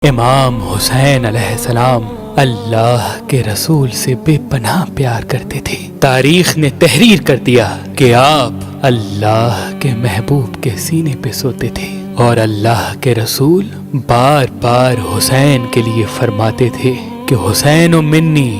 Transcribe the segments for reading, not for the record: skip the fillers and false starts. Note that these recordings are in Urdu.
امام حسین علیہ السلام اللہ کے رسول سے بے پناہ پیار کرتے تھے۔ تاریخ نے تحریر کر دیا کہ آپ اللہ کے محبوب کے سینے پہ سوتے تھے، اور اللہ کے رسول بار بار حسین کے لیے فرماتے تھے کہ حسین منی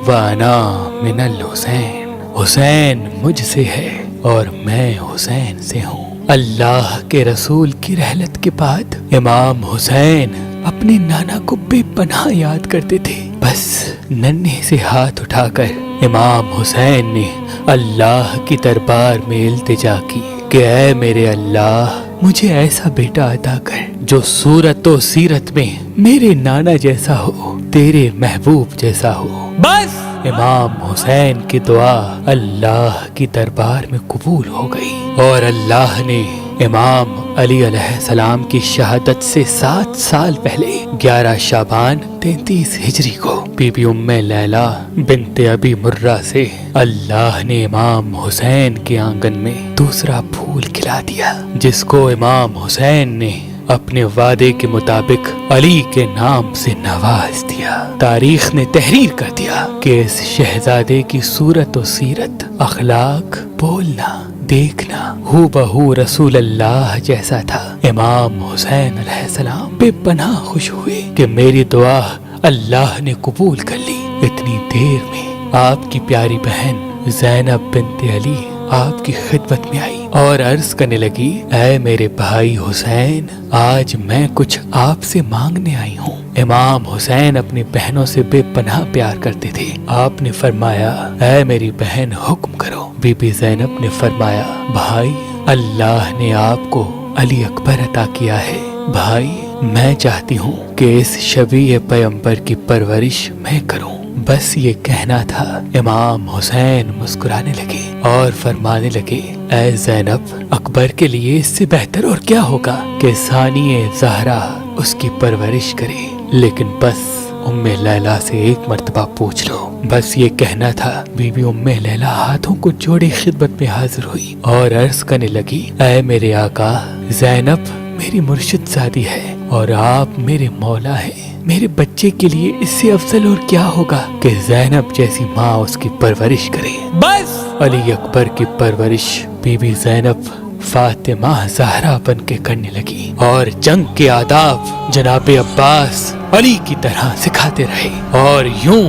وانا من الحسین، حسین مجھ سے ہے اور میں حسین سے ہوں۔ اللہ کے رسول کی رحلت کے بعد امام حسین اپنے نانا کو بے پناہ یاد کرتے تھے۔ بس ننھے سے ہاتھ اٹھا کر امام حسین نے اللہ کی دربار میں التجا کی کہ اے میرے اللہ، مجھے ایسا بیٹا عطا کر جو صورت و سیرت میں میرے نانا جیسا ہو، تیرے محبوب جیسا ہو۔ بس امام حسین کی دعا اللہ کی دربار میں قبول ہو گئی، اور اللہ نے امام علی علیہ السلام کی شہادت سے 7 سال پہلے 11 شعبان 33 ہجری کو بی بی ام لیلہ بنت ابی مرہ سے اللہ نے امام حسین کے آنگن میں دوسرا پھول کھلا دیا، جس کو امام حسین نے اپنے وعدے کے مطابق علی کے نام سے نواز دیا۔ تاریخ نے تحریر کر دیا کہ اس شہزادے کی صورت و سیرت، اخلاق، بولنا، دیکھنا ہو بہو رسول اللہ جیسا تھا۔ امام حسین علیہ السلام بے پناہ خوش ہوئے کہ میری دعا اللہ نے قبول کر لی۔ اتنی دیر میں آپ کی پیاری بہن زینب بنت علی آپ کی خدمت میں آئی اور عرض کرنے لگی، اے میرے بھائی حسین، آج میں کچھ آپ سے مانگنے آئی ہوں۔ امام حسین اپنی بہنوں سے بے پناہ پیار کرتے تھے۔ آپ نے فرمایا، اے میری بہن حکم کرو۔ بی بی زینب نے فرمایا، بھائی، اللہ نے آپ کو علی اکبر عطا کیا ہے۔ بھائی، میں چاہتی ہوں کہ اس شبیہ پیغمبر کی پرورش میں کروں۔ بس یہ کہنا تھا۔ امام حسین مسکرانے لگے اور فرمانے لگے، اے زینب، اکبر کے لیے اس سے بہتر اور کیا ہوگا کہ ثانی زہرا اس کی پرورش کرے، لیکن بس ام لیلہ سے ایک مرتبہ پوچھ لو۔ بس یہ کہنا تھا۔ بی بی ام لیلہ ہاتھوں کو جوڑے خدمت میں حاضر ہوئی اور عرض کرنے لگی، اے میرے آقا، زینب میری مرشد زادی ہے اور آپ میرے مولا ہیں۔ میرے بچے کے لیے اس سے افضل اور کیا ہوگا کہ زینب جیسی ماں اس کی پرورش کرے۔ بس علی اکبر کی پرورش بی بی زینب فاطمہ زہرا بن کے کرنے لگی، اور جنگ کے آداب جناب عباس علی کی طرح سکھاتے رہے، اور یوں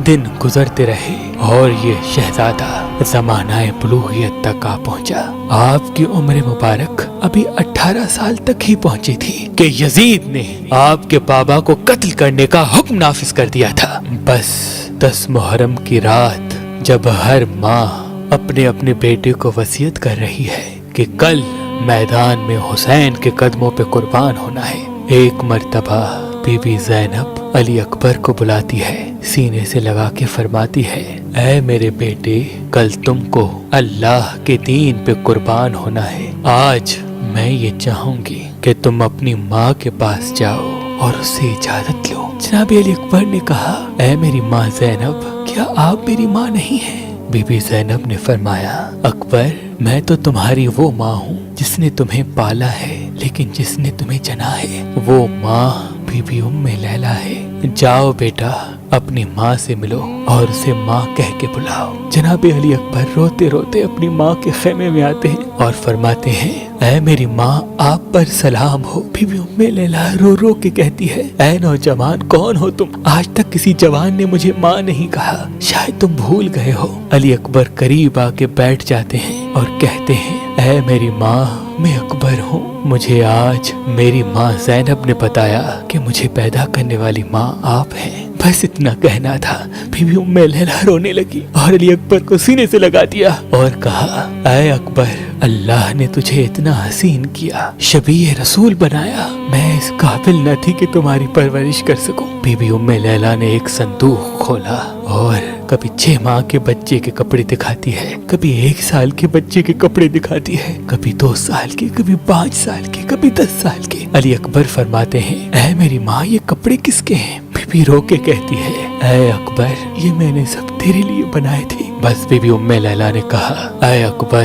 دن گزرتے رہے اور یہ شہزادہ زمانہ بلوغیت تک آ پہنچا۔ آپ کی عمر مبارک ابھی 18 سال تک ہی پہنچی تھی کہ یزید نے آپ کے بابا کو قتل کرنے کا حکم نافذ کر دیا تھا۔ بس 10 محرم کی رات جب ہر ماں اپنے اپنے بیٹے کو وصیت کر رہی ہے کہ کل میدان میں حسین کے قدموں پہ قربان ہونا ہے، ایک مرتبہ بی بی زینب علی اکبر کو بلاتی ہے، سینے سے لگا کے فرماتی ہے، اے میرے بیٹے، کل تم کو اللہ کے دین پہ قربان ہونا ہے۔ آج میں یہ چاہوں گی کہ تم اپنی ماں کے پاس جاؤ اور اس سے اجازت لو۔ جناب علی اکبر نے کہا، اے میری ماں زینب، کیا آپ میری ماں نہیں ہیں؟ بی بی زینب نے فرمایا، اکبر، میں تو تمہاری وہ ماں ہوں جس نے تمہیں پالا ہے، لیکن جس نے تمہیں جنا ہے وہ ماں بی بی ام لیلہ ہے۔ جاؤ بیٹا، اپنی ماں سے ملو اور اسے ماں کہہ کے بلاؤ۔ جناب علی اکبر روتے روتے اپنی ماں کے خیمے میں آتے ہیں اور فرماتے ہیں، اے میری ماں، آپ پر سلام ہو۔ بی بی ام لیلہ رو رو کے کہتی ہے، اے نوجوان، کون ہو تم؟ آج تک کسی جوان نے مجھے ماں نہیں کہا، شاید تم بھول گئے ہو۔ علی اکبر قریب آ کے بیٹھ جاتے ہیں اور کہتے ہیں، اے میری ماں، میں اکبر ہوں۔ مجھے آج میری ماں زینب نے بتایا کہ مجھے پیدا کرنے والی ماں آپ ہیں۔ بس اتنا کہنا تھا۔ بی بی ام لیلہ رونے لگی اور علی اکبر کو سینے سے لگا دیا اور کہا، اے اکبر، اللہ نے تجھے اتنا حسین کیا، شبیہ رسول بنایا، میں اس قابل نہ تھی کہ تمہاری پرورش کر سکوں۔ بی بی ام لیلہ نے ایک صندوق کھولا اور کبھی 6 ماہ کے بچے کے کپڑے دکھاتی ہے، کبھی 1 سال کے بچے کے کپڑے دکھاتی ہے، کبھی 2 سال کے، کبھی 5 سال کے، کبھی 10 سال کے۔ علی اکبر فرماتے ہیں، اے میری ماں، یہ کپڑے کس کے ہیں؟ بی بی رو کے کہتی ہے، اے اکبر، یہ میں نے سب تیرے لیے بنائے تھے۔ بس بی بی ام لیلہ نے کہا، اے اکبر،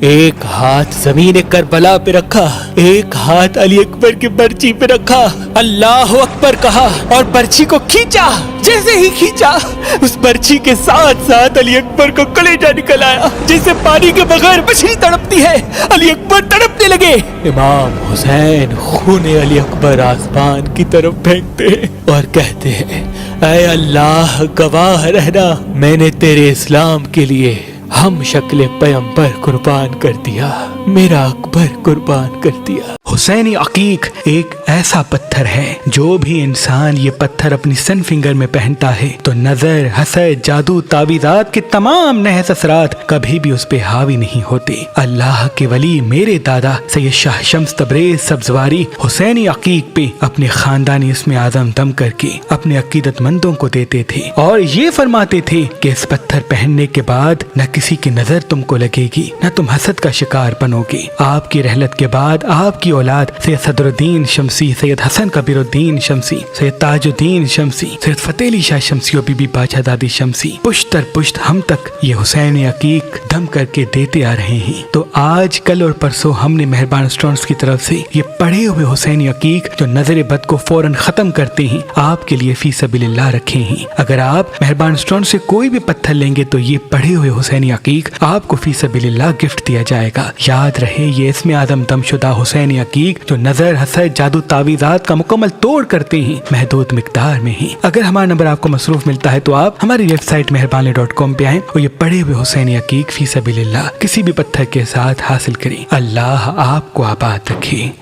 ایک ہاتھ زمین کربلا پہ رکھا، ایک ہاتھ علی اکبر کی برچی پہ رکھا، اللہ اکبر کہا اور برچی کو کھینچا۔ جیسے ہی کھینچا اس برچی کے ساتھ ساتھ علی اکبر کو کلیجہ نکل آیا، جیسے پانی کے بغیر مچھلی تڑپتی ہے، علی اکبر تڑپنے لگے۔ امام حسین خون علی اکبر آسمان کی طرف پھینکتے ہیں اور کہتے ہیں اے اللہ گواہ رہنا، میں نے تیرے اسلام کے لیے ہم شکل پیغمبر قربان کر دیا، میرا اکبر قربان کر دیا۔ حسینی عقیق ایک ایسا پتھر ہے جو بھی انسان یہ پتھر اپنی سن فنگر میں پہنتا ہے تو نظر، حسد، جادو، تعویذات کے تمام نحس اثرات کبھی بھی اس پہ حاوی نہیں ہوتے۔ اللہ کے ولی میرے دادا سید شاہ شمس تبریز سبزواری حسینی عقیق پہ اپنے خاندانی اسم اعظم دم کر کے اپنے عقیدت مندوں کو دیتے تھے اور یہ فرماتے تھے کہ اس پتھر پہننے کے بعد نہ کسی کی نظر تم کو لگے گی، نہ تم حسد کا شکار بنو گے۔ آپ کی رحلت کے بعد آپ کی اولاد سید صدر الدین شمسی، سید حسن کبیر الدین شمسی، سید تاج الدین شمسی، سید فتح علی شاہ شمسی اور بی بی باچا دادی شمسی پشت در پشت ہم تک یہ حسین عقیق دم کر کے دیتے آ رہے ہیں۔ تو آج کل اور پرسوں ہم نے مہربان اسٹونز کی طرف سے یہ پڑھے ہوئے حسین عقیق جو نظر بد کو فوراً ختم کرتے ہیں آپ کے لیے فی سبیل اللہ رکھے ہیں۔ اگر آپ مہربان اسٹون سے کوئی بھی پتھر لیں گے تو یہ پڑھے ہوئے حسین عقیق آپ کو فی سبیل اللہ گفٹ دیا جائے گا۔ یاد رہے یہ اسم اعظم دم شدہ حسین عقیق جو نظر، حسد، جادو، تعویذات کا مکمل توڑ کرتے ہیں محدود مقدار میں ہیں۔ اگر ہمارا نمبر آپ کو مصروف ملتا ہے تو آپ ہماری ویب سائٹ مہربانی.com پہ آئیں اور یہ پڑھے ہوئے حسین عقیق فی سبیل اللہ کسی بھی پتھر کے ساتھ حاصل کریں۔ اللہ آپ کو آباد رکھے۔